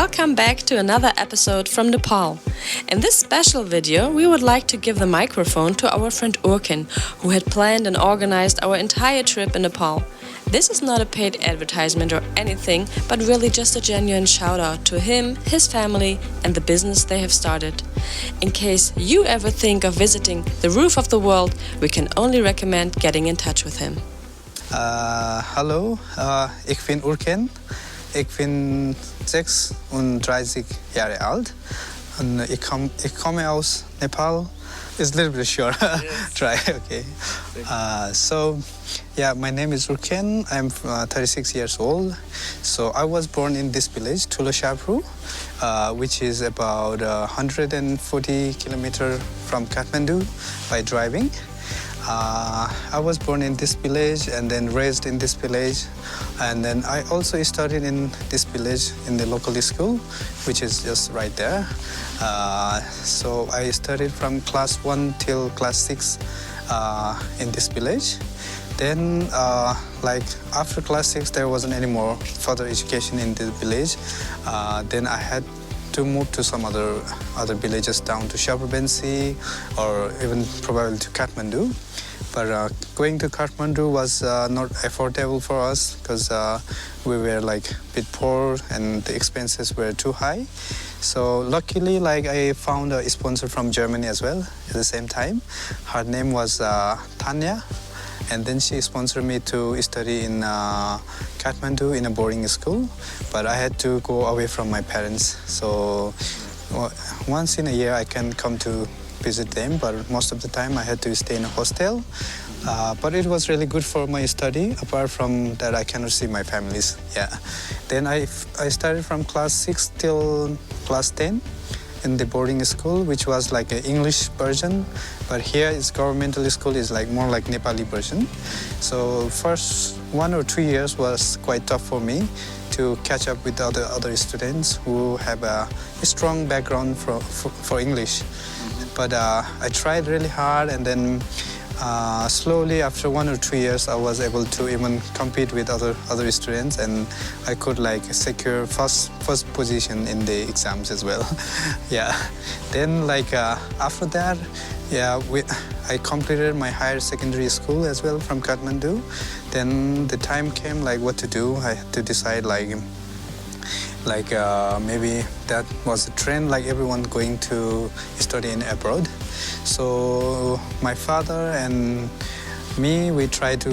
Welcome back to another episode from Nepal. In this special video, we would like to give the microphone to our friend Urken, who had planned and organized our entire trip in Nepal. This is not a paid advertisement or anything, but really just a genuine shout out to him, his family, and the business they have started. In case you ever think of visiting the roof of the world, we can only recommend getting in touch with him. Hallo, ich bin Urken. Ich bin 36 Jahre alt und ich komme aus Nepal. It's a little bit short. Yes. Try, okay. My name is Urken. I'm 36 years old. So I was born in this village, Tulashapru, which is about 140 kilometers from Kathmandu by driving. I was born in this village and then raised in this village, and then I also studied in this village in the local school, which is just right there. So I studied from class 1 till class 6 in this village. Then after class 6 there wasn't any more further education in the village. Then I had to move to some other villages down to Shabrabansi or even probably to Kathmandu. But going to Kathmandu was not affordable for us because we were a bit poor and the expenses were too high. So luckily I found a sponsor from Germany as well at the same time. Her name was Tanya. And then she sponsored me to study in Kathmandu in a boarding school. But I had to go away from my parents. So once in a year I can come to visit them, but most of the time I had to stay in a hostel. But it was really good for my study. Apart from that, I cannot see my families. Yeah. Then I started from class 6 till class 10 in the boarding school, which was like an English version, but here is governmental school is more like Nepali version. So first 1 or 2 years was quite tough for me to catch up with other students who have a strong background for English. But I tried really hard, and then slowly after 1 or 2 years I was able to even compete with other students, and I could secure first position in the exams as well. Yeah. Then after that, I completed my higher secondary school as well from Kathmandu. Then the time came what to do. I had to decide maybe that was a trend, everyone going to study in abroad. So my father and me, we tried to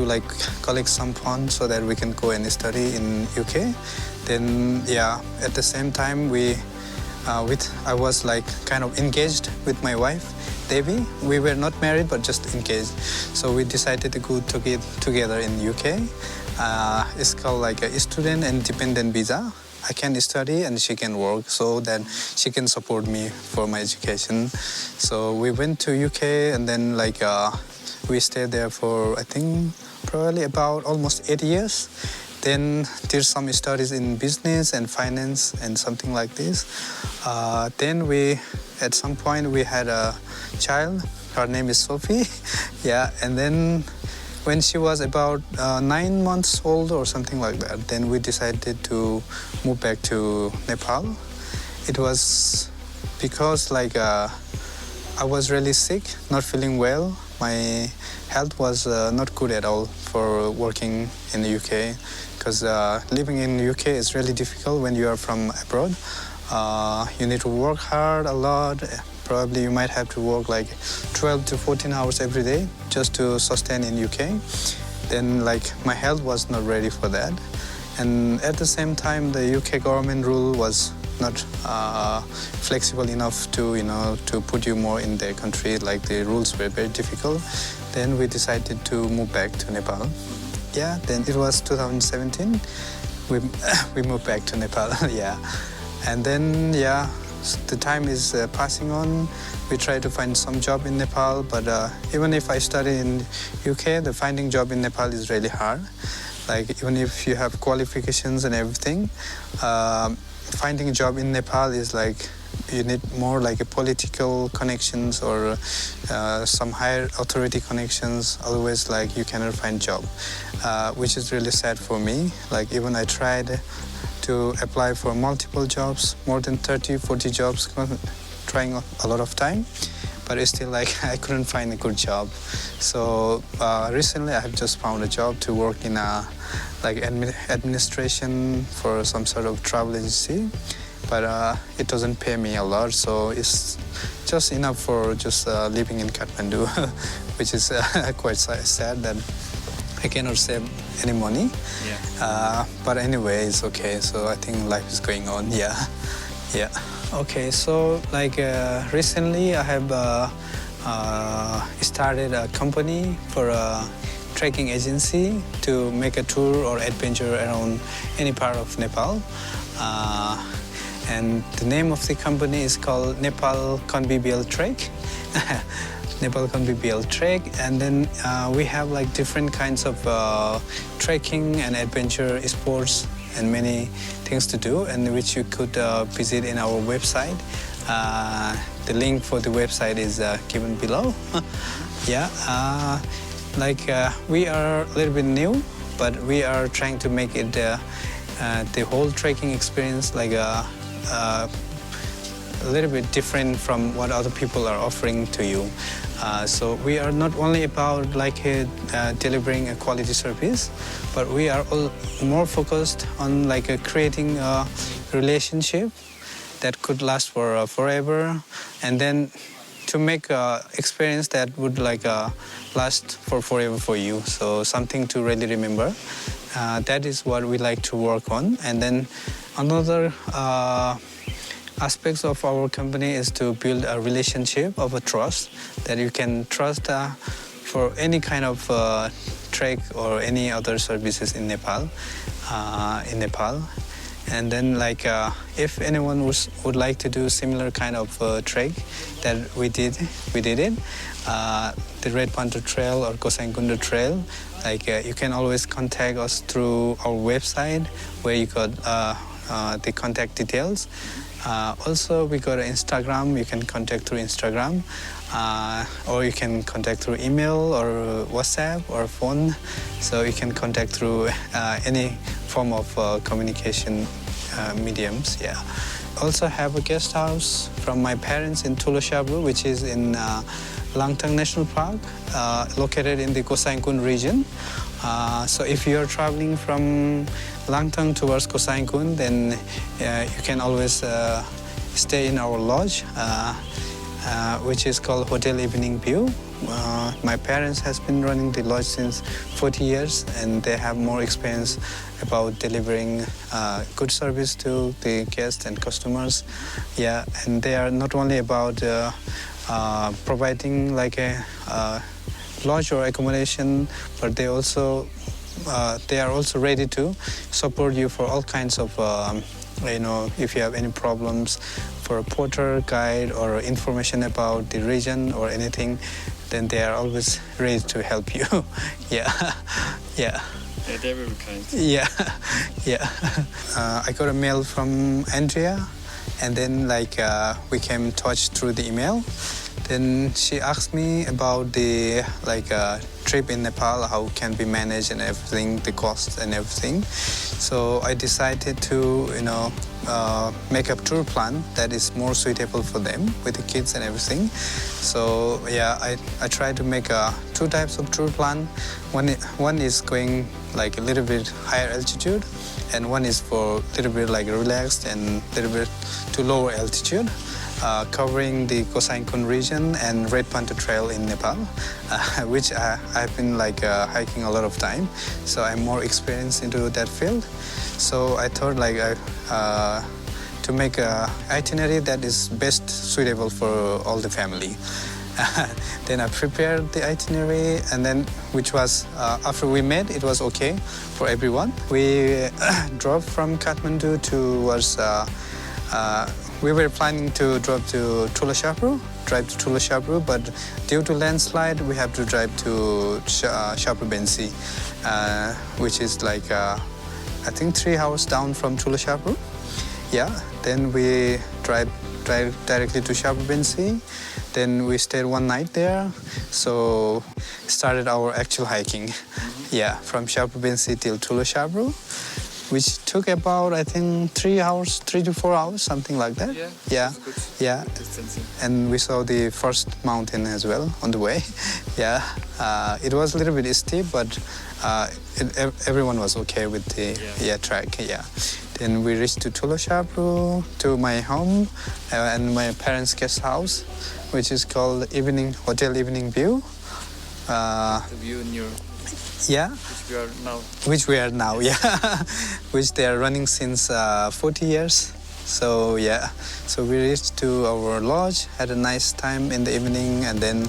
collect some funds so that we can go and study in UK. Then at the same time I was kind of engaged with my wife, Devi. We were not married but just engaged. So we decided to go together in UK. It's called a student and dependent visa. I can study and she can work, so that she can support me for my education. So we went to UK, and then we stayed there for I think probably about almost 8 years. Then did some studies in business and finance and something like this. Then at some point we had a child. Her name is Sophie. Yeah, and then when she was about 9 months old or something like that, then we decided to move back to Nepal. It was because I was really sick, not feeling well. My health was not good at all for working in the UK, because living in the UK is really difficult when you are from abroad. You need to work hard a lot. Probably you might have to work 12 to 14 hours every day just to sustain in UK. Then my health was not ready for that. And at the same time, the UK government rule was not flexible enough to put you more in their country. The rules were very difficult. Then we decided to move back to Nepal. Yeah, then it was 2017. We moved back to Nepal. Yeah. And then the time is passing on. We try to find some job in Nepal, but even if I study in UK, the finding job in Nepal is really hard. Even if you have qualifications and everything, finding a job in Nepal is you need more a political connections or some higher authority connections. Otherwise, you cannot find job, which is really sad for me. Even I tried to apply for multiple jobs, more than 30, 40 jobs, trying a lot of time. But it's still like I couldn't find a good job. So recently I have just found a job to work in a like administration for some sort of travel agency. But it doesn't pay me a lot, so it's just enough for just living in Kathmandu, which is quite sad that I cannot save any money. But anyway, it's okay. So I think life is going on. Yeah. Okay, so like recently I have started a company for a trekking agency to make a tour or adventure around any part of Nepal. And the name of the company is called Nepal Convivial Trek. Nepal Convivial Trek. And then we have like different kinds of trekking and adventure sports and many things to do, and which you could visit in our website. The link for the website is given below. We are a little bit new, but we are trying to make it the whole trekking experience like a little bit different from what other people are offering to you. So we are not only about like delivering a quality service, but we are all more focused on like creating a relationship that could last for forever, and then to make an experience that would like last for forever for you. So something to really remember. That is what we like to work on. And then another aspects of our company is to build a relationship of a trust that you can trust for any kind of trek or any other services in Nepal. And then like if anyone would like to do similar kind of trek that we did it, the Red Panther Trail or Kosaingkunda Trail, like you can always contact us through our website where you got the contact details. Also, we got an Instagram. You can contact through Instagram, or you can contact through email or WhatsApp or phone. So you can contact through any form of communication mediums. Yeah. Also have a guest house from my parents in Tulashabru, which is in Langtang National Park, located in the Kosaingkund region. So if you're traveling from Langtang towards Kosaingkund, then you can always stay in our lodge, which is called Hotel Evening View. My parents has been running the lodge since 40 years, and they have more experience about delivering good service to the guests and customers. Yeah, and they are not only about providing like a lodge or accommodation, but they are also ready to support you for all kinds of if you have any problems for a porter, guide, or information about the region or anything, then they are always ready to help you. Yeah. Yeah, they're very kind. Yeah. I got a mail from Andrea, and then like we came in touch through the email. Then she asked me about the trip in Nepal, how can be managed and everything, the costs and everything. So I decided to make a tour plan that is more suitable for them with the kids and everything. So yeah, I tried to make two types of tour plan. One is going like a little bit higher altitude, and one is for a little bit like relaxed and a little bit to lower altitude. Covering the Kosaingkund region and Red Panther Trail in Nepal, which I've been hiking a lot of time, so I'm more experienced into that field. So I thought to make a itinerary that is best suitable for all the family. Then I prepared the itinerary, and then which was after we met, it was okay for everyone. We drove from Kathmandu towards. We were planning to drive to Tulashabru, but due to landslide, we have to drive to Shaprabensi, which is I think 3 hours down from Tulashabru. Yeah, then we drive directly to Shaprabensi. Then we stayed one night there, so started our actual hiking. Yeah, from Shaprabensi till Tulashabru. which took about, I think, 3 to 4 hours, something like that. Yeah. Good. Yeah. Good distancing. And we saw the first mountain as well on the way. Yeah. It was a little bit steep, but everyone was okay with the track. Yeah. Then we reached to Tuloshabru, to my home and my parents' guest house, which is called Hotel Evening View. The view in your... Yeah. Which we are now. Yeah. Which they are running since 40 years. So, yeah. So we reached to our lodge, had a nice time in the evening, and then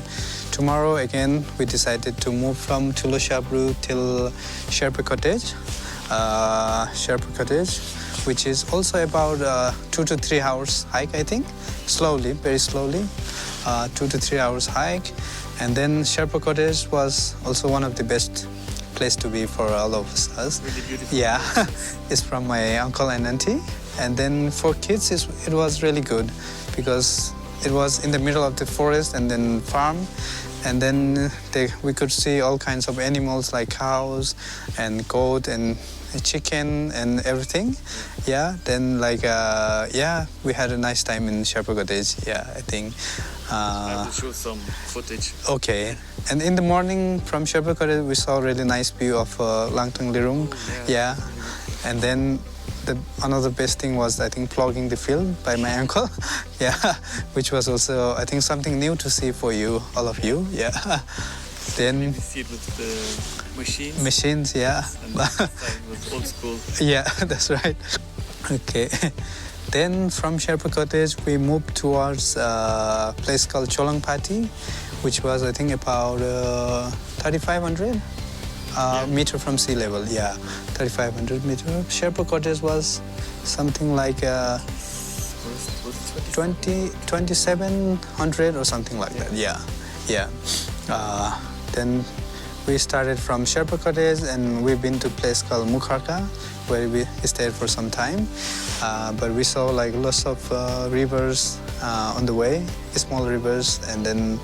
tomorrow again we decided to move from Tuloshabru till Sherpa Cottage. Which is also about 2 to 3 hours hike, I think. Slowly, very slowly. 2 to 3 hours hike. And then Sherpa Cottage was also one of the best place to be for all of us. Really beautiful. Yeah, it's from my uncle and auntie. And then for kids, it was really good because it was in the middle of the forest and then farm. And then we could see all kinds of animals like cows and goat and chicken and everything. Yeah, then we had a nice time in Sherpa Cottage. Yeah, I think. I will show some footage. Okay. And in the morning from Sherpa Cottage, we saw a really nice view of Langtang Lirung. Yeah. And then another best thing was, I think, plogging the field by my uncle. Yeah, which was also, I think, something new to see for you, all of you. Yeah. Then we see it with the machines. Machines, yeah. And with old school. Yeah, that's right. Okay. Then from Sherpa Cottage, we moved towards a place called Cholangpati, which was, I think, about 3,500 meter from sea level. Yeah, 3,500 meter. Sherpa Cottage was something like 2,700 or something like that. Yeah, yeah. Then we started from Sherpa Cottage and we've been to a place called Mukharka, where we stayed for some time. But we saw like lots of rivers on the way, small rivers, and then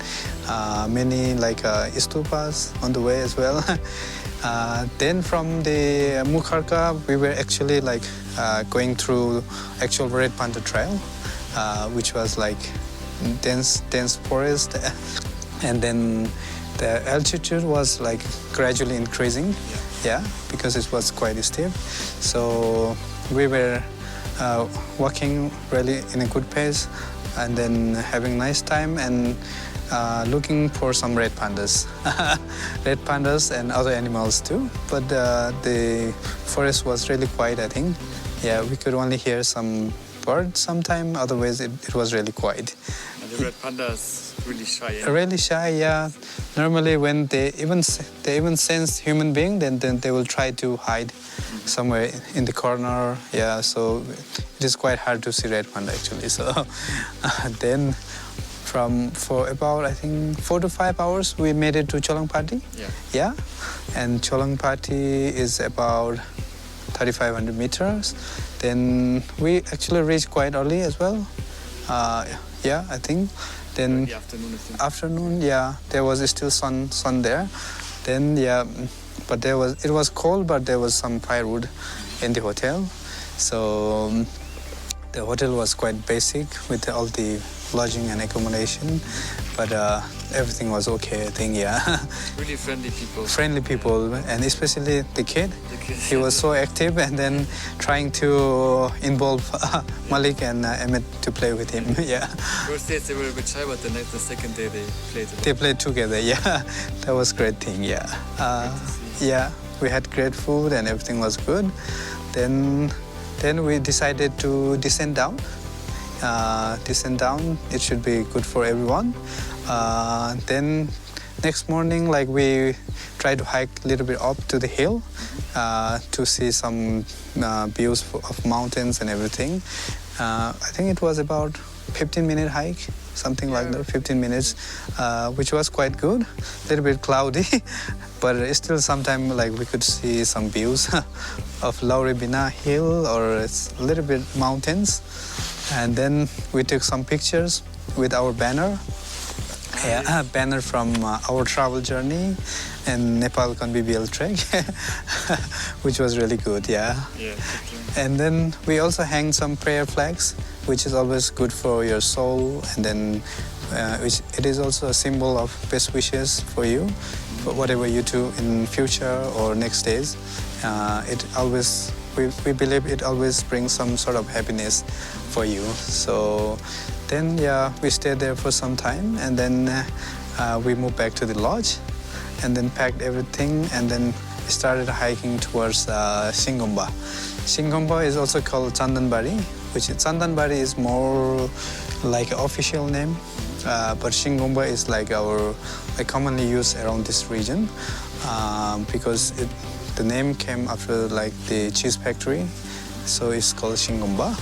many like stupas on the way as well. Then from the Mukharka, we were actually like going through actual Red Panda Trail, which was like dense forest. And then the altitude was like gradually increasing, because it was quite steep. So we were walking really in a good pace and then having nice time and looking for some red pandas. Red pandas and other animals too. But the forest was really quiet, I think. Yeah, we could only hear some birds sometime, otherwise it was really quiet. And the red pandas really shy. Really shy, yeah. Normally when they even sense human being, then they will try to hide somewhere in the corner. Yeah, so it is quite hard to see red panda actually. So then for about, I think, 4 to 5 hours, we made it to Cholangpati. Yeah. And Cholangpati is about 3,500 meters. Then we actually reached quite early as well. Yeah, I think. Then afternoon, yeah, there was still sun there. Then but it was cold, but there was some firewood in the hotel. So the hotel was quite basic with all the lodging and accommodation, but everything was okay, I think. Really friendly people. Friendly people, and especially the kid. He was so active, and then trying to involve Malik and Emmett to play with him. Yeah. First days they were a bit shy, but the second day they played together. They played together. Yeah, that was a great thing. Yeah. Yeah, we had great food and everything was good. Then we decided to descend down. It should be good for everyone. Then next morning, like, we tried to hike a little bit up to the hill to see some views of mountains and everything. I think it was about 15-minute hike, something like that, 15 minutes, which was quite good. A little bit cloudy, but still sometime like we could see some views of Lauribina Hill or it's a little bit mountains. And then we took some pictures with our banner. Banner from our travel journey. and Nepal BBL trek, which was really good. Yeah. Yeah. And then we also hang some prayer flags, which is always good for your soul. And then which it is also a symbol of best wishes for you, for whatever you do in future or next days. It always, we believe it always brings some sort of happiness for you. So then, yeah, we stayed there for some time, and then we moved back to the lodge, and then packed everything, and then started hiking towards Singomba. Singomba is also called Chandanbari, which Chandanbari is more like an official name, but Singomba is like our commonly used around this region because the name came after like the cheese factory, so it's called Singomba.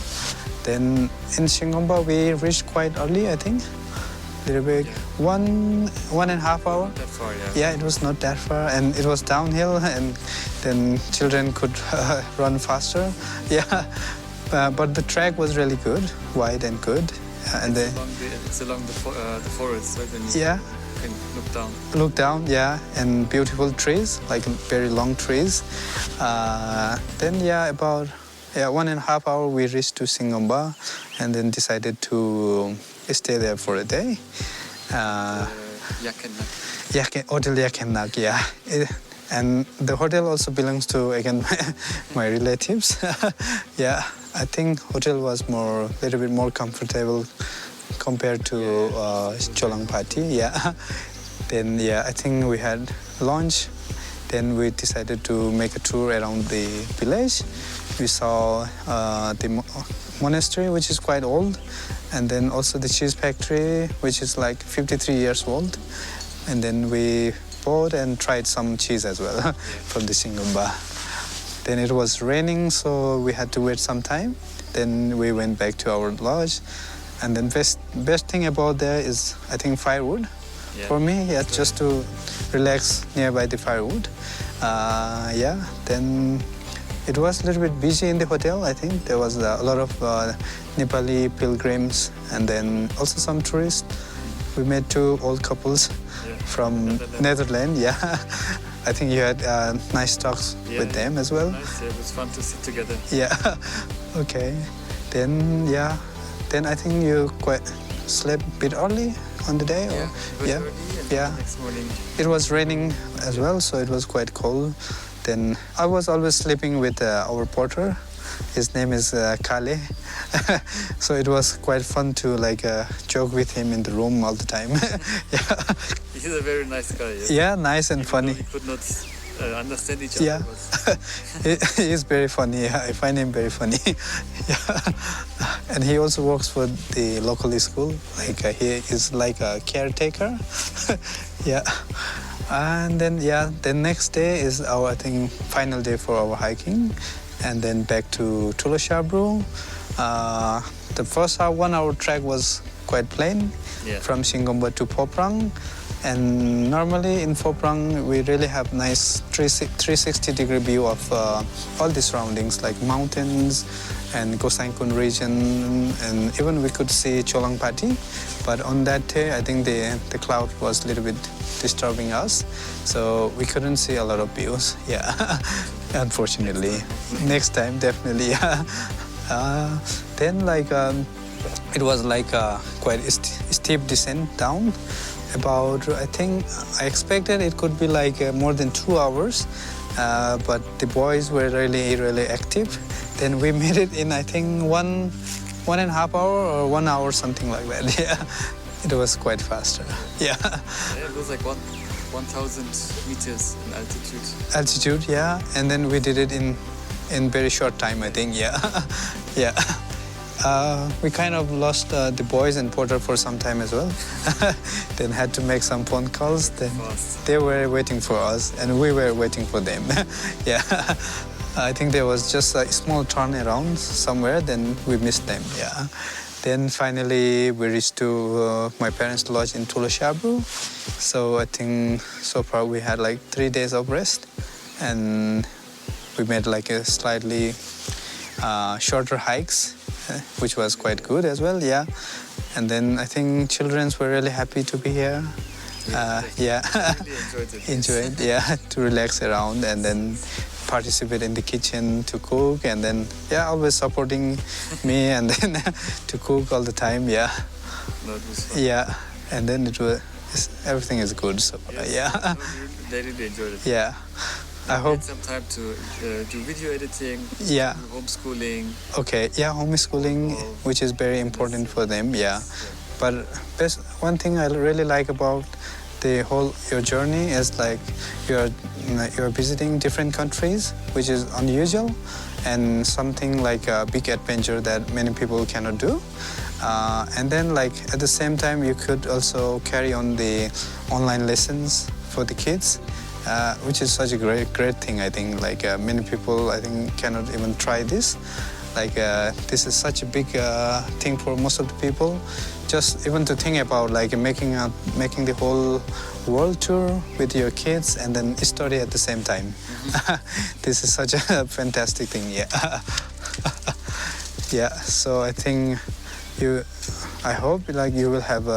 Then in Singomba we reached quite early, I think. Little bit, 1.5 hour. Not that far, yeah. Yeah, it was not that far, and it was downhill, and then children could run faster. Yeah, but the track was really good, wide and good. And it's along the forest, right? And yeah, you can look down. Look down, yeah, and beautiful trees, like very long trees. Then yeah, about 1.5 hour we reached to Singomba, and then decided to stay there for a day. Hotel Yakenak, yeah. And the hotel also belongs to, again, my relatives. Yeah, I think hotel was a little bit more comfortable compared to Cholang Pati, yeah. Then, yeah, I think we had lunch. Then we decided to make a tour around the village. We saw the monastery, which is quite old, and then also the cheese factory, which is like 53 years old. And then we bought and tried some cheese as well from the Singomba. Then it was raining, so we had to wait some time. Then we went back to our lodge. And then best thing about there is, I think, firewood. Yeah. For me, yeah, just to relax nearby the firewood. Yeah, then it was a little bit busy in the hotel, I think. There was a lot of Nepali pilgrims and then also some tourists. We met 2 old couples from Netherlands, yeah. I think you had nice talks with them as well. Nice, yeah, it was fun to sit together. Yeah, okay. Then, yeah, then I think you quite slept a bit early on the day? Yeah, or? it was early, and the next morning. It was raining as well, so it was quite cold. Then I was always sleeping with our porter. His name is Kale. So it was quite fun to joke with him in the room all the time. Yeah. He's a very nice guy. Yeah, nice and funny. We could not understand each other. Yeah, he's very funny. Yeah, I find him very funny. Yeah, and he also works for the local school. He is like a caretaker. Yeah, and then the next day is our, I think, final day for our hiking, and then back to Tuloshabru. The first 1 hour trek was quite plain, from Singomba to Phoprang. And normally in Phoprang, we really have nice 360-degree view of all the surroundings, like mountains and Gosaikun region, and even we could see Cholang Pati. But on that day, I think the cloud was a little bit disturbing us, so we couldn't see a lot of views. Yeah, unfortunately. Next time, definitely. Yeah. Then it was quite a steep descent down. About, I think, I expected it could be more than 2 hours, but the boys were really, really active. Then we made it in, I think, 1.5 hour or 1 hour, something like that. Yeah, it was quite faster. Yeah. It was 1,000 meters in altitude. Altitude, yeah, and then we did it in very short time, I think. Yeah, yeah. We kind of lost the boys and porter for some time as well. Then had to make some phone calls. Then they were waiting for us, and we were waiting for them. Yeah, I think there was just a small turn around somewhere. Then we missed them. Yeah. Then finally we reached to my parents' lodge in Tuloshabru. So I think so far we had 3 days of rest, and we made a slightly shorter hikes, which was quite good as well, yeah. And then I think children were really happy to be here. Yeah, Really enjoyed it. enjoy it. Yeah, to relax around and then participate in the kitchen to cook, and then always supporting me and then to cook all the time. Yeah, No, it was fun. yeah, and then everything is good. So Yes, no, they really enjoyed it. yeah. I We hope. had some time to do video editing, Yeah. do homeschooling. Okay. Yeah, homeschooling, which is very important for them. Yeah. But one thing I really like about your journey is like you're visiting different countries, which is unusual, and something like a big adventure that many people cannot do. And then like at the same time, you could also carry on the online lessons for the kids. Which is such a great thing. I think like many people I think cannot even try this. Like this is such a big thing for most of the people. Just even to think about like making the whole world tour with your kids and then study at the same time. This is such a fantastic thing. Yeah. Yeah. So I think I hope like you will have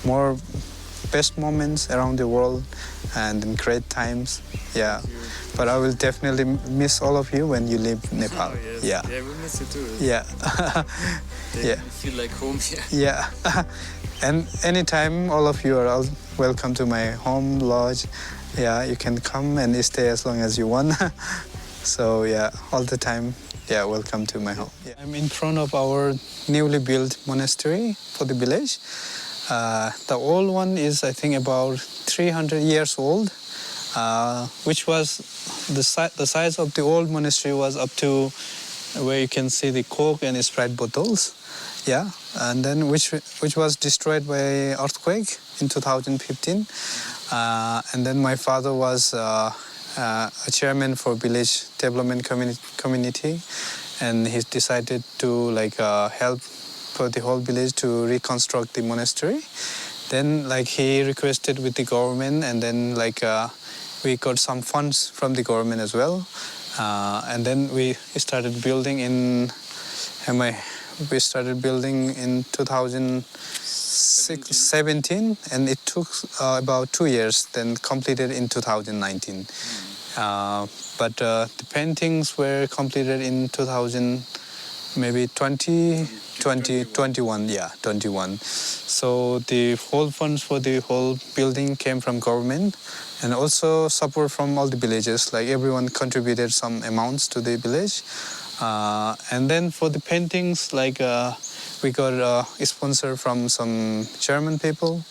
more best moments around the world and in great times. Yeah. But I will definitely miss all of you when you leave Nepal. Oh, yes. Yeah. Yeah, we miss you too. Yeah. Yeah. We feel like home here. Yeah. And anytime all of you are all welcome to my home lodge. Yeah, you can come and stay as long as you want. So yeah, all the time. Yeah, welcome to my home. Yeah. I'm in front of our newly built monastery for the village. The old one is, I think, about 300 years old, which was the size of the old monastery was up to where you can see the Coke and Sprite bottles. Yeah, and then which was destroyed by earthquake in 2015. And then my father was a chairman for village development community, and he decided to like help for the whole village to reconstruct the monastery. Then like he requested with the government, and then like we got some funds from the government as well. And then we started building in 2017, and it took about 2 years, then completed in 2019. But the paintings were completed in 2021. Yeah, 21. So the whole funds for the whole building came from government, and also support from all the villages. Like everyone contributed some amounts to the village. And then for the paintings, like we got a sponsor from some German people.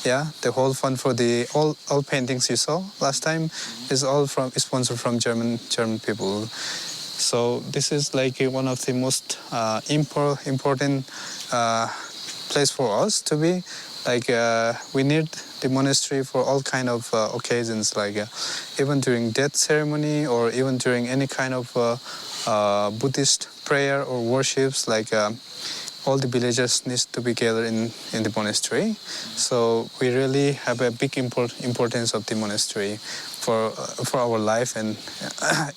Yeah, the whole fund for the all paintings you saw last time is all sponsored from German people. So this is like one of the most important place for us to be. Like we need the monastery for all kind of occasions, like even during death ceremony or even during any kind of Buddhist prayer or worships. Like all the villagers need to be gathered in the monastery. So we really have a big importance of the monastery for our life. And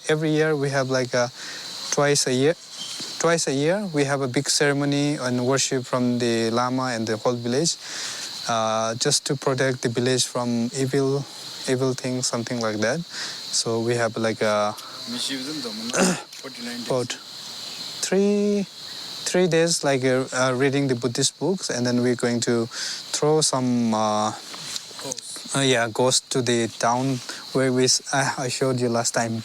every year we have like twice a year we have a big ceremony and worship from the Lama and the whole village, just to protect the village from evil things, something like that. So we have like about 3 days like reading the Buddhist books, and then we're going to throw some ghost to the town where I showed you last time.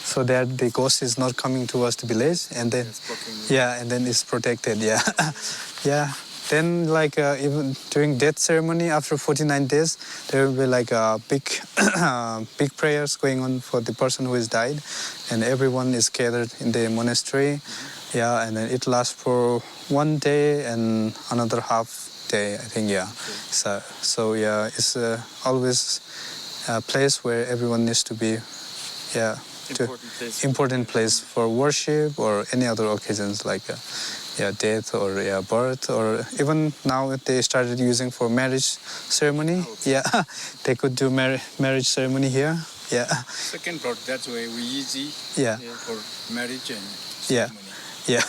So that the ghost is not coming towards the village, and then and then it's protected. Yeah. Yeah. Then like even during death ceremony after 49 days, there will be like a big prayers going on for the person who has died, and everyone is gathered in the monastery. Yeah, and then it lasts for 1 day and another half day, I think. Yeah. So yeah, it's always a place where everyone needs to be. Yeah. Important place for worship or any other occasions like death or birth, or even now they started using for marriage ceremony. Yeah, they could do marriage ceremony here. Yeah. Second plot, that's why we easy Yeah. for marriage and Yeah. ceremony. Yeah,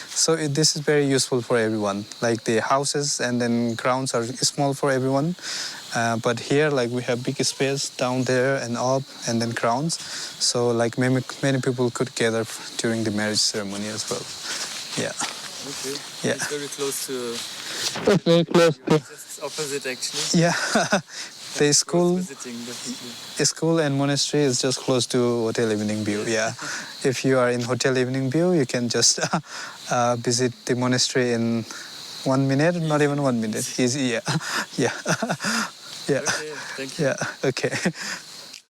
so this is very useful for everyone. Like the houses and then grounds are small for everyone, but here like we have big space down there and up and then grounds. So like many people could gather during the marriage ceremony as well. Yeah. Okay. Yeah. It's very close to. It's very close to. Just opposite actually. Yeah. The school. Worth visiting definitely. The school and monastery is just close to Hotel Evening View. Yeah. If you are in Hotel Evening View, you can just visit the monastery in 1 minute, not even 1 minute. Easy. Yeah. Yeah. Yeah. Okay, thank you. Yeah. Okay.